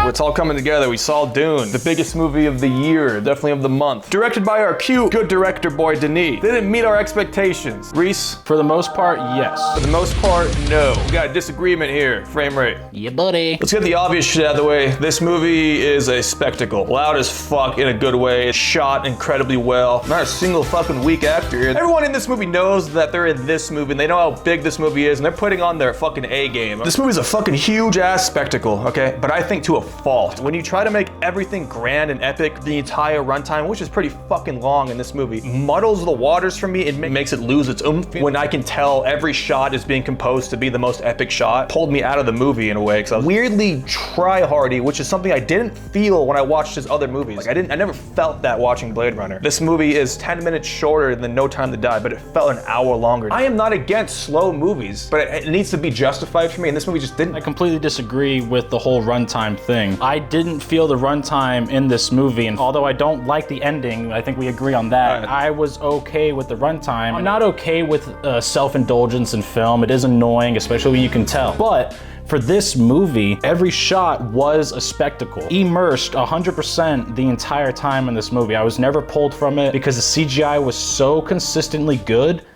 It's all coming together. We saw Dune, the biggest movie of the year, definitely of the month. Directed by our cute, good director boy, Denis. They didn't meet our expectations. Reece? For the most part, yes. For the most part, no. We got a disagreement here. Frame rate. Yeah, buddy. Let's get the obvious shit out of the way. This movie is a spectacle. Loud as fuck in a good way. It's shot incredibly well. Not a single fucking weak actor. Everyone in this movie knows that they're in this movie and they know how big this movie is and they're putting on their fucking A game. This movie's a fucking huge ass spectacle, okay? But I think to a fault. When you try to make everything grand and epic, the entire runtime, which is pretty fucking long in this movie, muddles the waters for me. It makes it lose its oomph. When I can tell every shot is being composed to be the most epic shot, pulled me out of the movie in a way, because I was weirdly try-hardy, which is something I didn't feel when I watched his other movies. Like I never felt that watching Blade Runner. This movie is 10 minutes shorter than No Time to Die, but it felt an hour longer. I am not against slow movies, but it needs to be justified for me, and this movie just didn't. I completely disagree with the whole runtime thing. I didn't feel the runtime in this movie, and although I don't like the ending, I think we agree on that. I was okay with the runtime. I'm not okay with self-indulgence in film. It is annoying, especially when you can tell. But for this movie, every shot was a spectacle. Immersed 100% the entire time in this movie. I was never pulled from it because the CGI was so consistently good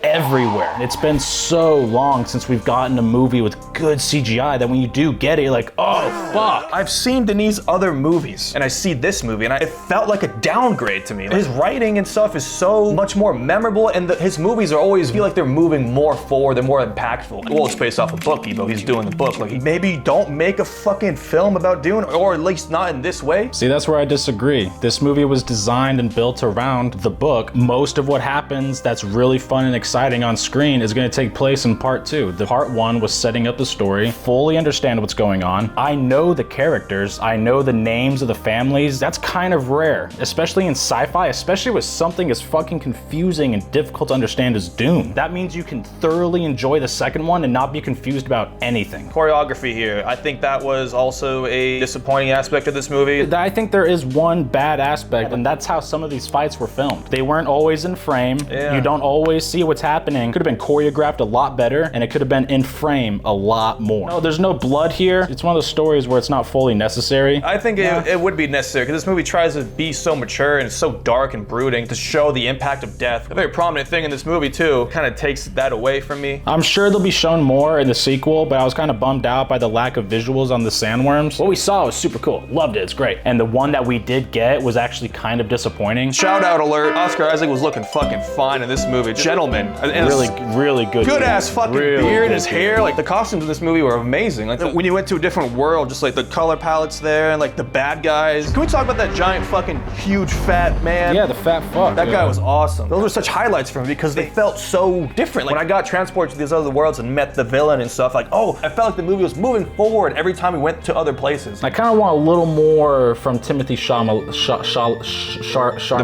everywhere. It's been so long since we've gotten a movie with good CGI that when you do get it, you're like, oh fuck. I've seen Denis' other movies and I see this movie and it felt like a downgrade to me. His writing and stuff is so much more memorable and his movies are always feel like they're moving more forward, they're more impactful. Well, it's based off a book, Evo. He's doing the book. Like maybe don't make a fucking film about Dune, or at least not in this way. See, that's where I disagree. This movie was designed and built around the book. Most of what happens that's really fun and exciting on screen is going to take place in part 2. The part 1 was setting up the story, fully understand what's going on. I know the characters, I know the names of the families. That's kind of rare, especially in sci-fi, especially with something as fucking confusing and difficult to understand as Dune. That means you can thoroughly enjoy the second one and not be confused about anything. Choreography here, I think that was also a disappointing aspect of this movie. I think there is one bad aspect, and that's how some of these fights were filmed. They weren't always in frame. Yeah. You don't always see what's happening. Could have been choreographed a lot better, and it could have been in frame a lot more. No, there's no blood here. It's one of those stories where it's not fully necessary. I think it would be necessary, because this movie tries to be so mature and it's so dark and brooding to show the impact of death. A very prominent thing in this movie too, kind of takes that away from me. I'm sure they'll be shown more in the sequel, but I was kind of bummed out by the lack of visuals on the sandworms. What we saw was super cool. Loved it. It's great. And the one that we did get was actually kind of disappointing. Shout out alert. Oscar Isaac was looking fucking fine in this movie. Gentleman. And really good. Good ass fucking beard and his hair. Like the costumes in this movie were amazing. Like when you went to a different world, just like the color palettes there and like the bad guys. Can we talk about that giant fucking huge fat man? Yeah, the fat fuck. That guy was awesome. Those were such highlights for me because they felt so different. Like when I got transported to these other worlds and met the villain and stuff, like, oh, I felt like the movie was moving forward every time we went to other places. I kind of want a little more from Timothy the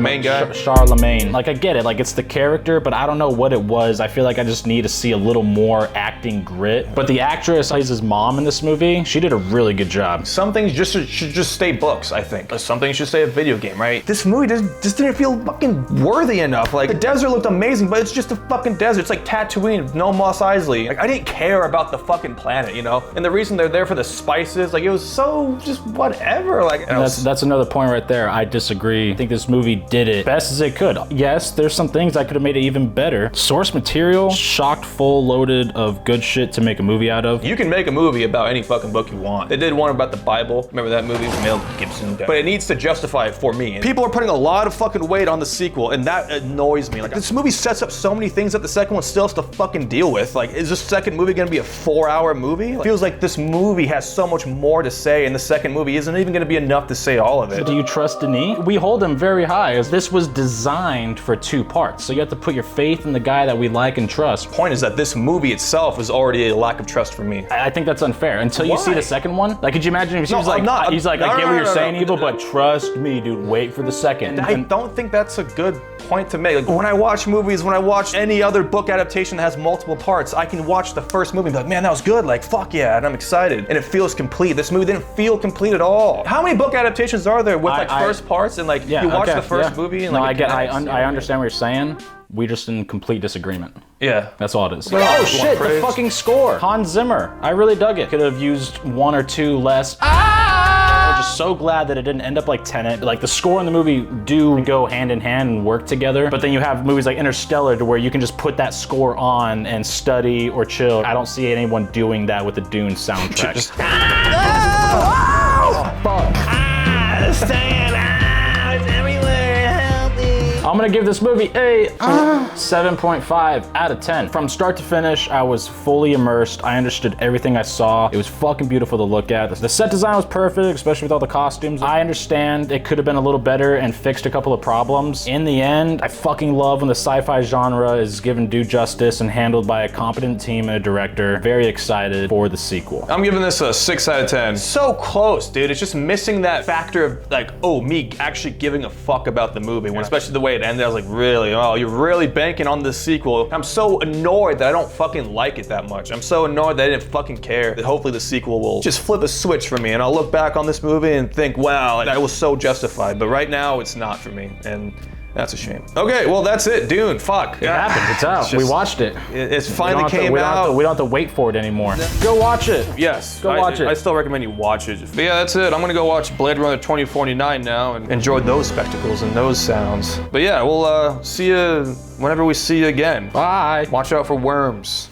main guy? Charlemagne. Like I get it, like it's the character, but I don't know what it was. I feel like I just need to see a little more acting grit. But the actress who plays his mom in this movie, she did a really good job. Some things should just stay books, I think. Some things should stay a video game, right? This movie just didn't feel fucking worthy enough. Like the desert looked amazing, but it's just a fucking desert. It's like Tatooine, no Mos Eisley. Like I didn't care about the fucking planet, you know? And the reason they're there for the spices, like it was so just whatever. Like that's another point right there. I disagree. I think this movie did it best as it could. Yes, there's some things that could have made it even better. Source material, chock full loaded of good shit to make a movie out of. You can make a movie about any fucking book you want. They did one about the Bible. Remember that movie with Mel Gibson? But it needs to justify it for me. People are putting a lot of fucking weight on the sequel, and that annoys me. Like this movie sets up so many things that the second one still has to fucking deal with. Like, is this second movie gonna be a 4-hour movie? It feels like this movie has so much more to say, and the second movie isn't even gonna be enough to say all of it. So do you trust Denis? We hold him very high, as this was designed for 2 parts. So you have to put your faith in the guy that we like and trust. Point is that this movie itself is already a lack of trust for me. I think that's unfair. Until you see the second one, like, could you imagine if he was like, he's like, I get what you're saying, Evil, but trust me, dude, wait for the second. I don't think that's a good point to make. Like, when I watch movies, when I watch any other book adaptation that has multiple parts, I can watch the first movie and be like, man, that was good, like, fuck yeah, and I'm excited, and it feels complete. This movie didn't feel complete at all. How many book adaptations are there with first parts and like, you watch the first movie and like, I understand what you're saying. We're just in complete disagreement. Yeah. That's all it is. Oh shit, the fucking score. Hans Zimmer. I really dug it. Could have used 1 or 2 less so glad that it didn't end up like Tenet. Like the score and the movie do go hand in hand and work together, but then you have movies like Interstellar to where you can just put that score on and study or chill. I don't see anyone doing that with the Dune soundtrack. I'm gonna give this movie a 7.5 out of 10. From start to finish, I was fully immersed. I understood everything I saw. It was fucking beautiful to look at. The set design was perfect, especially with all the costumes. I understand it could have been a little better and fixed a couple of problems. In the end, I fucking love when the sci-fi genre is given due justice and handled by a competent team and a director. Very excited for the sequel. I'm giving this a 6 out of 10. So close, dude. It's just missing that factor of like, oh, me actually giving a fuck about the movie, when especially the way it ended. I was like, really? Oh, you're really banking on this sequel? I'm so annoyed that I don't fucking like it that much. I'm so annoyed that I didn't fucking care. That hopefully the sequel will just flip a switch for me and I'll look back on this movie and think, wow, that was so justified. But right now, it's not for me. And that's a shame. Okay, well, that's it. Dune, fuck. It happened, it's out. We watched it. It's finally came out. We don't have to wait for it anymore. Go watch it. Yes. Go watch it. I still recommend you watch it. But yeah, that's it. I'm gonna go watch Blade Runner 2049 now and enjoy those spectacles and those sounds. But yeah, we'll see you whenever we see you again. Bye. Watch out for worms.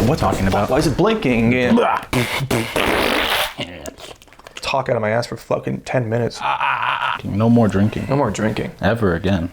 What talking about? Why is it blinking? Talk out of my ass for fucking 10 minutes. No more drinking. No more drinking. Ever again.